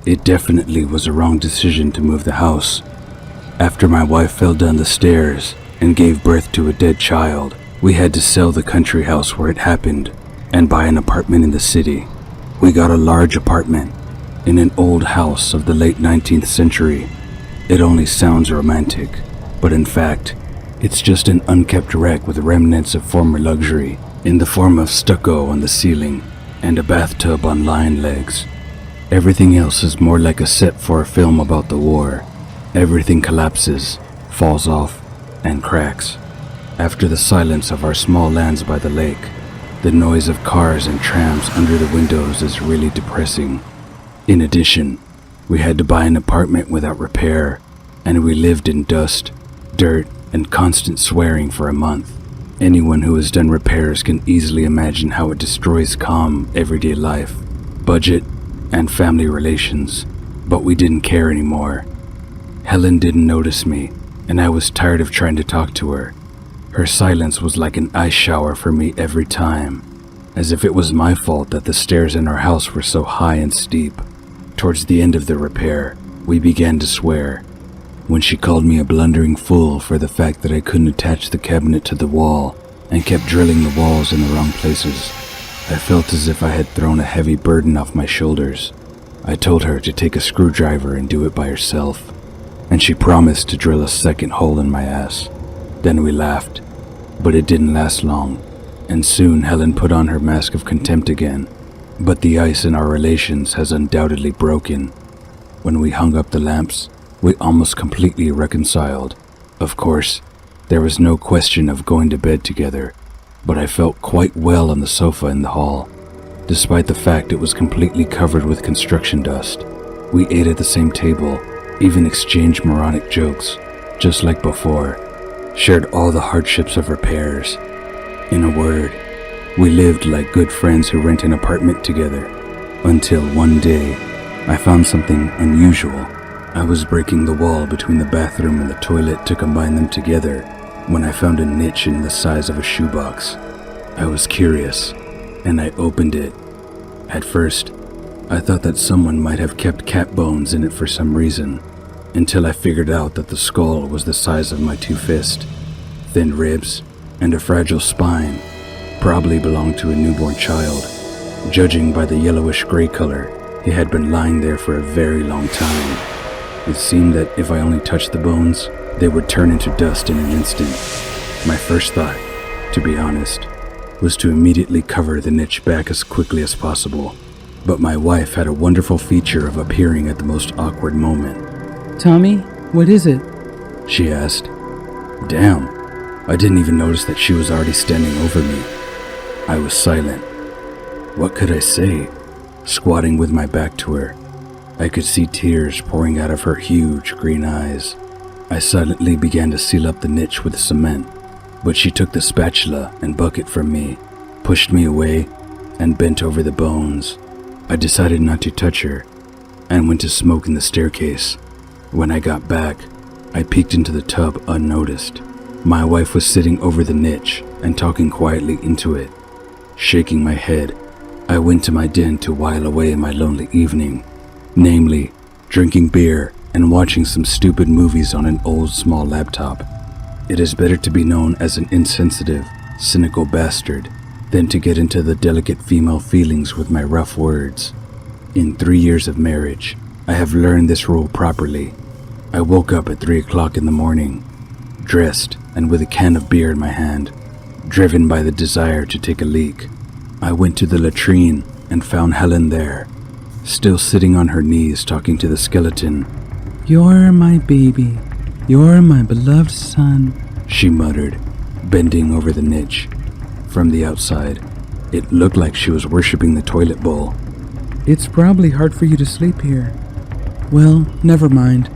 It definitely was a wrong decision to move the house. After my wife fell down the stairs and gave birth to a dead child, we had to sell the country house where it happened and buy an apartment in the city. We got a large apartment in an old house of the late 19th century. It only sounds romantic, but in fact, it's just an unkept wreck with remnants of former luxury in the form of stucco on the ceiling and a bathtub on lion legs. Everything else is more like a set for a film about the war. Everything collapses, falls off, and cracks. After the silence of our small lands by the lake, the noise of cars and trams under the windows is really depressing. In addition, we had to buy an apartment without repair, and we lived in dust, dirt, and constant swearing for a month. Anyone who has done repairs can easily imagine how it destroys calm, everyday life, budget, and family relations, but we didn't care anymore. Helen didn't notice me, and I was tired of trying to talk to her. Her silence was like an ice shower for me every time, as if it was my fault that the stairs in our house were so high and steep. Towards the end of the repair, we began to swear. When she called me a blundering fool for the fact that I couldn't attach the cabinet to the wall and kept drilling the walls in the wrong places, I felt as if I had thrown a heavy burden off my shoulders. I told her to take a screwdriver and do it by herself, and she promised to drill a second hole in my ass. Then we laughed, but it didn't last long, and soon Helen put on her mask of contempt again. But the ice in our relations has undoubtedly broken. When we hung up the lamps, we almost completely reconciled. Of course, there was no question of going to bed together, but I felt quite well on the sofa in the hall, despite the fact it was completely covered with construction dust. We ate at the same table, even exchanged moronic jokes, just like before, shared all the hardships of repairs. In a word, we lived like good friends who rent an apartment together, until one day, I found something unusual. I was breaking the wall between the bathroom and the toilet to combine them together when I found a niche in the size of a shoebox. I was curious, and I opened it. At first, I thought that someone might have kept cat bones in it for some reason, until I figured out that the skull was the size of my two fists, thin ribs, and a fragile spine, probably belonged to a newborn child. Judging by the yellowish-gray color, it had been lying there for a very long time. It seemed that if I only touched the bones, they would turn into dust in an instant. My first thought, to be honest, was to immediately cover the niche back as quickly as possible. But my wife had a wonderful feature of appearing at the most awkward moment. "Tommy, what is it?" she asked. Damn, I didn't even notice that she was already standing over me. I was silent. What could I say? Squatting with my back to her, I could see tears pouring out of her huge green eyes. I silently began to seal up the niche with cement, but she took the spatula and bucket from me, pushed me away, and bent over the bones. I decided not to touch her, and went to smoke in the staircase. When I got back, I peeked into the tub unnoticed. My wife was sitting over the niche and talking quietly into it. Shaking my head, I went to my den to while away my lonely evening, namely, drinking beer and watching some stupid movies on an old small laptop. It is better to be known as an insensitive, cynical bastard than to get into the delicate female feelings with my rough words. In 3 years of marriage, I have learned this rule properly. I woke up at 3 o'clock in the morning, dressed and with a can of beer in my hand, driven by the desire to take a leak. I went to the latrine and found Helen there, still sitting on her knees talking to the skeleton. "You're my baby. You're my beloved son," she muttered, bending over the niche. From the outside, it looked like she was worshipping the toilet bowl. "It's probably hard for you to sleep here. Well, never mind.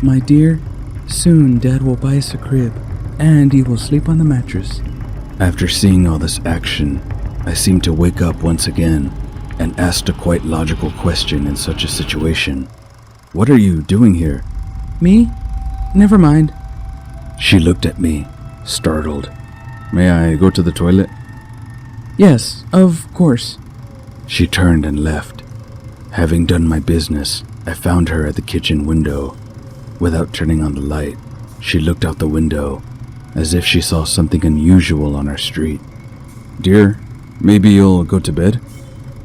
My dear, soon Dad will buy us a crib, and you will sleep on the mattress. After seeing all this action, I seemed to wake up once again and asked a quite logical question in such a situation. What are you doing here? Me? Never mind. She looked at me, startled. May I go to the toilet? Yes, of course. She turned and left. Having done my business, I found her at the kitchen window. Without turning on the light, she looked out the window, as if she saw something unusual on our street. Dear, maybe you'll go to bed?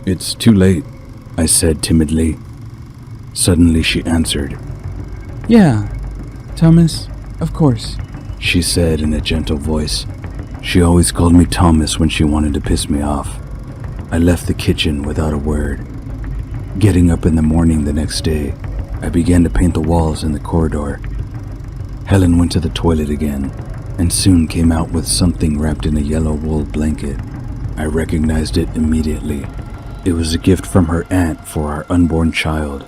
It's too late, I said timidly. Suddenly she answered. Yeah, Thomas, of course, she said in a gentle voice. She always called me Thomas when she wanted to piss me off. I left the kitchen without a word. Getting up in the morning the next day, I began to paint the walls in the corridor. Helen went to the toilet again, and soon came out with something wrapped in a yellow wool blanket. I recognized it immediately. It was a gift from her aunt for our unborn child.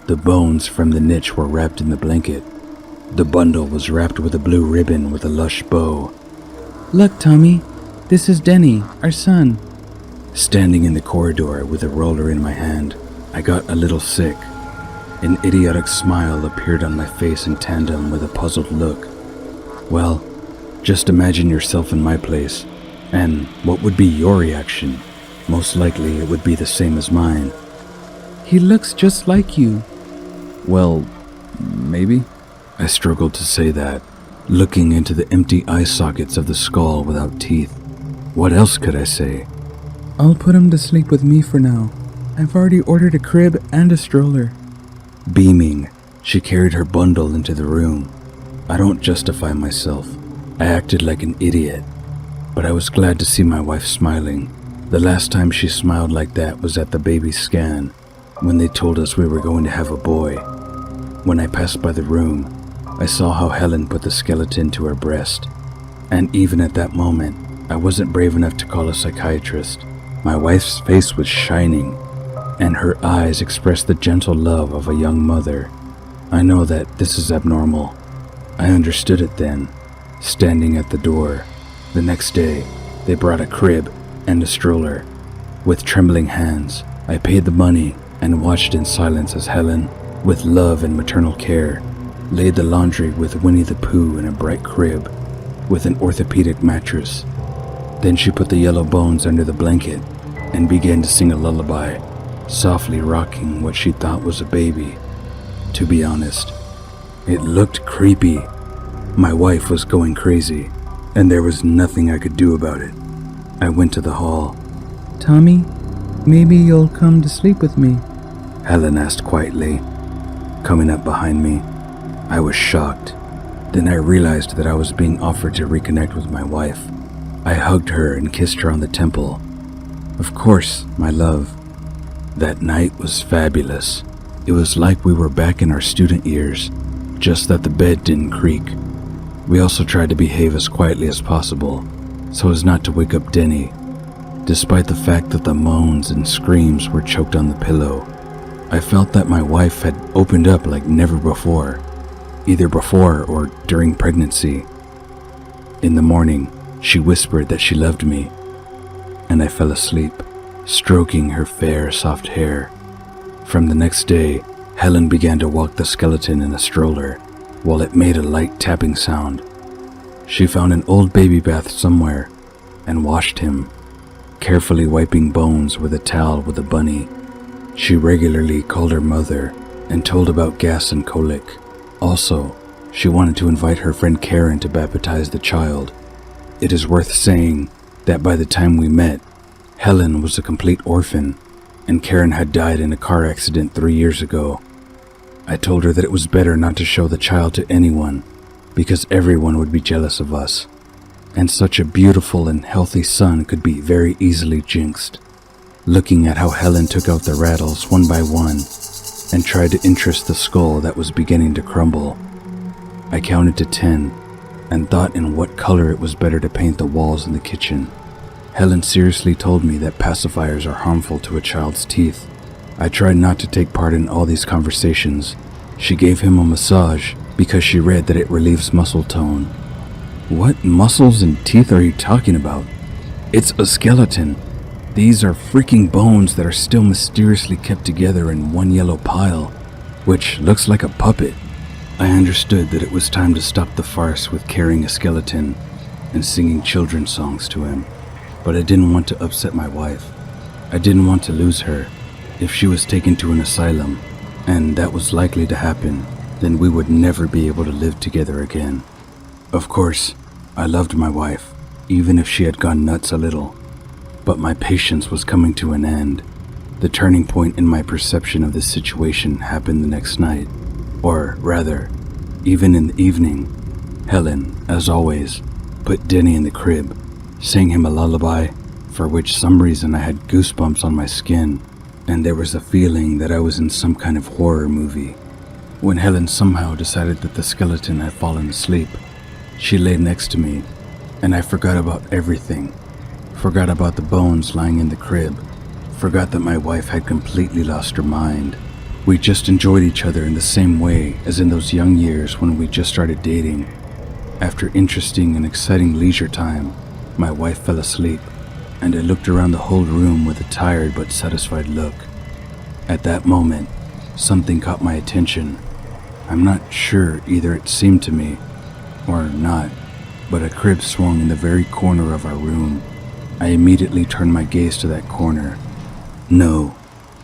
The bones from the niche were wrapped in the blanket. The bundle was wrapped with a blue ribbon with a lush bow. Look, Tommy, this is Denny, our son. Standing in the corridor with a roller in my hand, I got a little sick. An idiotic smile appeared on my face in tandem with a puzzled look. Well, just imagine yourself in my place, and what would be your reaction? Most likely it would be the same as mine. He looks just like you. Well, maybe. I struggled to say that, looking into the empty eye sockets of the skull without teeth. What else could I say? I'll put him to sleep with me for now. I've already ordered a crib and a stroller. Beaming, she carried her bundle into the room. I don't justify myself. I acted like an idiot. But I was glad to see my wife smiling. The last time she smiled like that was at the baby scan, when they told us we were going to have a boy. When I passed by the room, I saw how Helen put the skeleton to her breast. And even at that moment, I wasn't brave enough to call a psychiatrist. My wife's face was shining, and her eyes expressed the gentle love of a young mother. I know that this is abnormal. I understood it then, standing at the door. The next day, they brought a crib and a stroller. With trembling hands, I paid the money and watched in silence as Helen, with love and maternal care, laid the laundry with Winnie the Pooh in a bright crib with an orthopedic mattress. Then she put the yellow bones under the blanket and began to sing a lullaby, softly rocking what she thought was a baby. To be honest, it looked creepy. My wife was going crazy, and there was nothing I could do about it. I went to the hall. Tommy, maybe you'll come to sleep with me? Helen asked quietly, coming up behind me. I was shocked. Then I realized that I was being offered to reconnect with my wife. I hugged her and kissed her on the temple. Of course, my love. That night was fabulous. It was like we were back in our student years, just that the bed didn't creak. We also tried to behave as quietly as possible, so as not to wake up Denny, despite the fact that the moans and screams were choked on the pillow. I felt that my wife had opened up like never before, either before or during pregnancy. In the morning, she whispered that she loved me, and I fell asleep, stroking her fair, soft hair. From the next day, Helen began to walk the skeleton in a stroller, while it made a light tapping sound. She found an old baby bath somewhere and washed him, carefully wiping bones with a towel with a bunny. She regularly called her mother and told about gas and colic. Also, she wanted to invite her friend Karen to baptize the child. It is worth saying that by the time we met, Helen was a complete orphan, and Karen had died in a car accident 3 years ago. I told her that it was better not to show the child to anyone, because everyone would be jealous of us, and such a beautiful and healthy son could be very easily jinxed. Looking at how Helen took out the rattles one by one and tried to interest the skull that was beginning to crumble, I counted to 10 and thought in what color it was better to paint the walls in the kitchen. Helen seriously told me that pacifiers are harmful to a child's teeth. I tried not to take part in all these conversations. She gave him a massage because she read that it relieves muscle tone. What muscles and teeth are you talking about? It's a skeleton. These are freaking bones that are still mysteriously kept together in one yellow pile, which looks like a puppet. I understood that it was time to stop the farce with carrying a skeleton and singing children's songs to him, but I didn't want to upset my wife. I didn't want to lose her. If she was taken to an asylum, and that was likely to happen, then we would never be able to live together again. Of course, I loved my wife, even if she had gone nuts a little. But my patience was coming to an end. The turning point in my perception of this situation happened the next night. Or rather, even in the evening. Helen, as always, put Denny in the crib, sang him a lullaby, for which some reason I had goosebumps on my skin, and there was a feeling that I was in some kind of horror movie. When Helen somehow decided that the skeleton had fallen asleep, she lay next to me, and I forgot about everything. Forgot about the bones lying in the crib. Forgot that my wife had completely lost her mind. We just enjoyed each other in the same way as in those young years when we just started dating. After interesting and exciting leisure time, my wife fell asleep, and I looked around the whole room with a tired but satisfied look. At that moment, something caught my attention. I'm not sure either it seemed to me or not, but a crib swung in the very corner of our room. I immediately turned my gaze to that corner. No,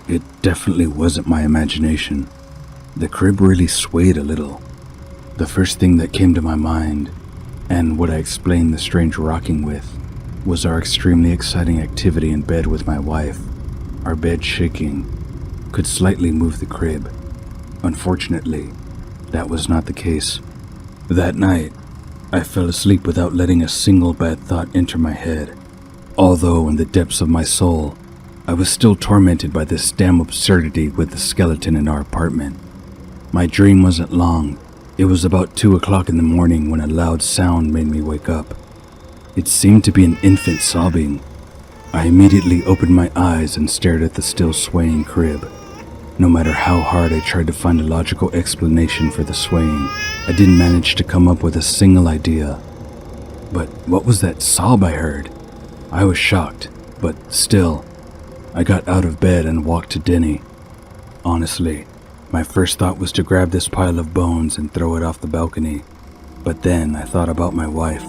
it definitely wasn't my imagination. The crib really swayed a little. The first thing that came to my mind, and what I explained the strange rocking with, was our extremely exciting activity in bed with my wife. Our bed shaking could slightly move the crib. Unfortunately, that was not the case. That night, I fell asleep without letting a single bad thought enter my head. Although in the depths of my soul, I was still tormented by this damn absurdity with the skeleton in our apartment. My dream wasn't long. It was about 2 o'clock in the morning when a loud sound made me wake up. It seemed to be an infant sobbing. I immediately opened my eyes and stared at the still swaying crib. No matter how hard I tried to find a logical explanation for the swaying, I didn't manage to come up with a single idea. But what was that sob I heard? I was shocked, but still, I got out of bed and walked to Denny. Honestly, my first thought was to grab this pile of bones and throw it off the balcony. But then I thought about my wife.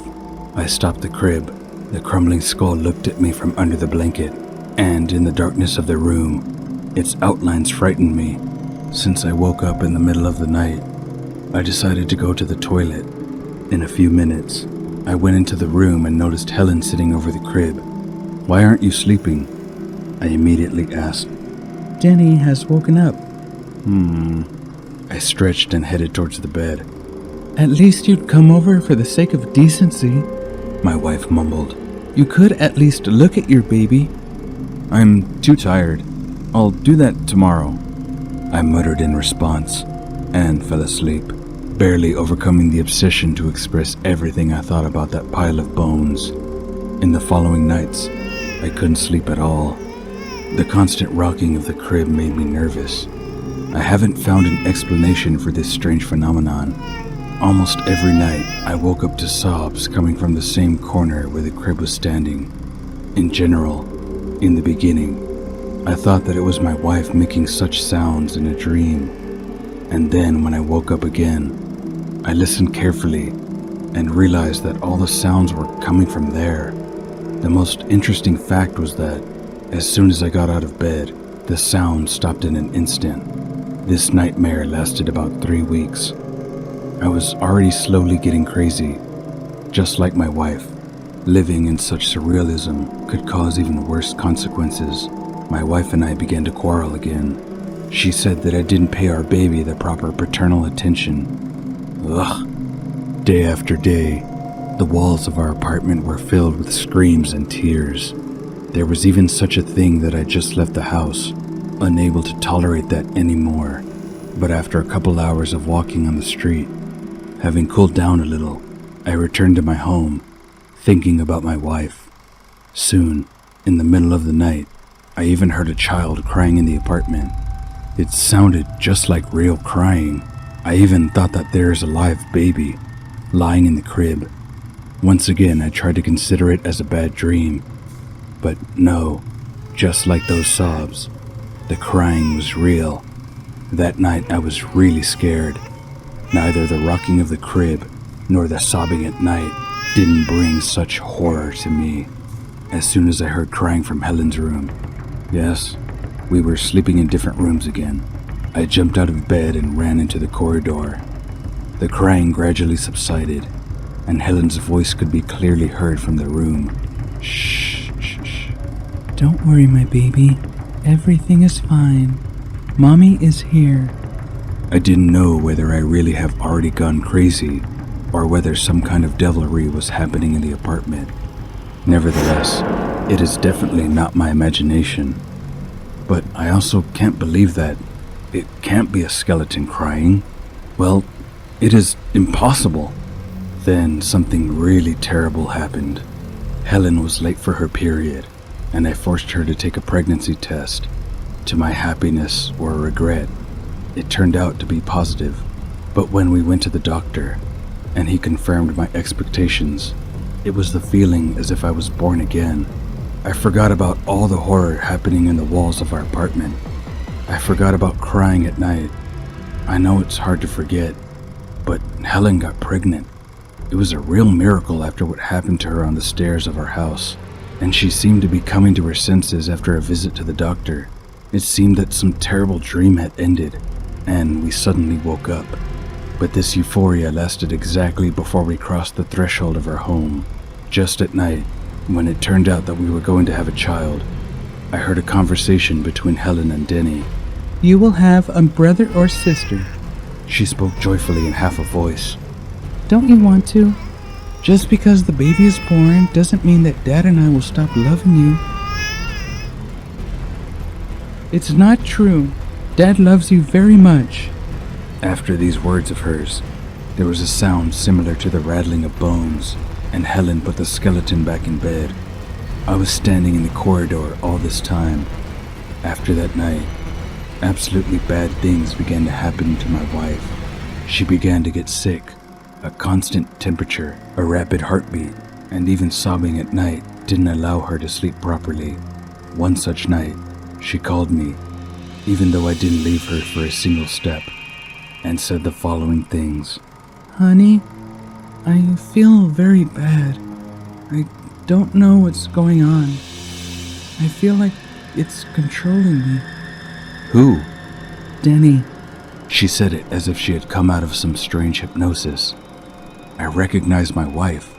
I stopped the crib. The crumbling skull looked at me from under the blanket, and in the darkness of the room, its outlines frightened me. Since I woke up in the middle of the night, I decided to go to the toilet. In a few minutes, I went into the room and noticed Helen sitting over the crib. "Why aren't you sleeping?" I immediately asked. Denny has woken up. I stretched and headed towards the bed. At least you'd come over for the sake of decency. My wife mumbled. You could at least look at your baby. "I'm too tired. I'll do that tomorrow," I muttered in response, and fell asleep, barely overcoming the obsession to express everything I thought about that pile of bones. In the following nights, I couldn't sleep at all. The constant rocking of the crib made me nervous. I haven't found an explanation for this strange phenomenon. Almost every night, I woke up to sobs coming from the same corner where the crib was standing. In general, in the beginning, I thought that it was my wife making such sounds in a dream. And then when I woke up again, I listened carefully and realized that all the sounds were coming from there. The most interesting fact was that as soon as I got out of bed, the sound stopped in an instant. This nightmare lasted about 3 weeks. I was already slowly getting crazy. Just like my wife, living in such surrealism could cause even worse consequences. My wife and I began to quarrel again. She said that I didn't pay our baby the proper paternal attention. Ugh. Day after day, the walls of our apartment were filled with screams and tears. There was even such a thing that I just left the house, unable to tolerate that anymore. But after a couple hours of walking on the street, having cooled down a little, I returned to my home, thinking about my wife. Soon, in the middle of the night, I even heard a child crying in the apartment. It sounded just like real crying. I even thought that there's a live baby lying in the crib. Once again, I tried to consider it as a bad dream, but no, just like those sobs, the crying was real. That night I was really scared. Neither the rocking of the crib nor the sobbing at night didn't bring such horror to me. As soon as I heard crying from Helen's room, yes, we were sleeping in different rooms again, I jumped out of bed and ran into the corridor. The crying gradually subsided, and Helen's voice could be clearly heard from the room. Shh, shh, shh. Don't worry, my baby. Everything is fine. Mommy is here. I didn't know whether I really have already gone crazy or whether some kind of devilry was happening in the apartment. Nevertheless, it is definitely not my imagination. But I also can't believe that it can't be a skeleton crying. Well, it is impossible. Then something really terrible happened. Helen was late for her period, and I forced her to take a pregnancy test. To my happiness or regret, it turned out to be positive. But when we went to the doctor, and he confirmed my expectations, it was the feeling as if I was born again. I forgot about all the horror happening in the walls of our apartment. I forgot about crying at night. I know it's hard to forget, but Helen got pregnant. It was a real miracle after what happened to her on the stairs of our house, and she seemed to be coming to her senses after a visit to the doctor. It seemed that some terrible dream had ended, and we suddenly woke up. But this euphoria lasted exactly before we crossed the threshold of our home. Just at night, when it turned out that we were going to have a child, I heard a conversation between Helen and Denny. You will have a brother or sister. She spoke joyfully in half a voice. Don't you want to? Just because the baby is born doesn't mean that Dad and I will stop loving you. It's not true. Dad loves you very much. After these words of hers, there was a sound similar to the rattling of bones, and Helen put the skeleton back in bed. I was standing in the corridor all this time. After that night, absolutely bad things began to happen to my wife. She began to get sick. A constant temperature, a rapid heartbeat, and even sobbing at night didn't allow her to sleep properly. One such night, she called me, even though I didn't leave her for a single step, and said the following things. Honey, I feel very bad. I don't know what's going on. I feel like it's controlling me. Who? Denny. She said it as if she had come out of some strange hypnosis. I recognized my wife,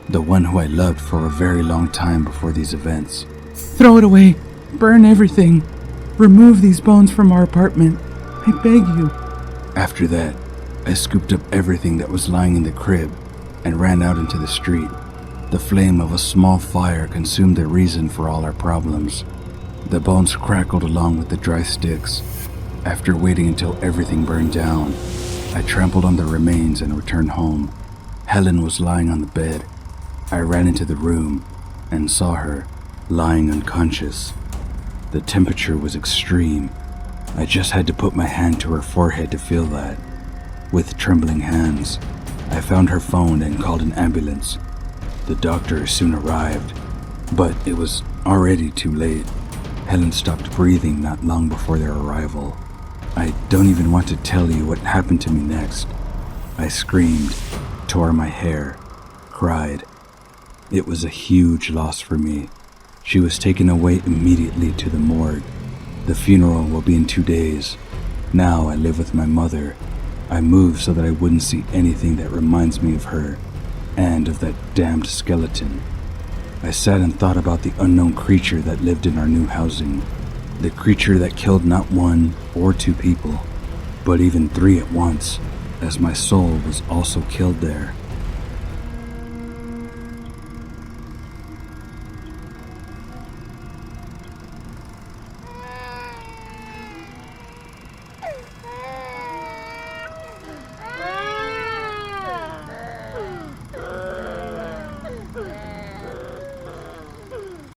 the one who I loved for a very long time before these events. Throw it away. Burn everything. Remove these bones from our apartment. I beg you. After that, I scooped up everything that was lying in the crib and ran out into the street. The flame of a small fire consumed the reason for all our problems. The bones crackled along with the dry sticks. After waiting until everything burned down, I trampled on the remains and returned home. Helen was lying on the bed. I ran into the room and saw her lying unconscious. The temperature was extreme. I just had to put my hand to her forehead to feel that. With trembling hands, I found her phone and called an ambulance. The doctor soon arrived, but it was already too late. Helen stopped breathing not long before their arrival. I don't even want to tell you what happened to me next. I screamed, tore my hair, cried. It was a huge loss for me. She was taken away immediately to the morgue. The funeral will be in 2 days. Now I live with my mother. I moved so that I wouldn't see anything that reminds me of her and of that damned skeleton. I sat and thought about the unknown creature that lived in our new housing. The creature that killed not 1 or 2 people, but even 3 at once, as my soul was also killed there.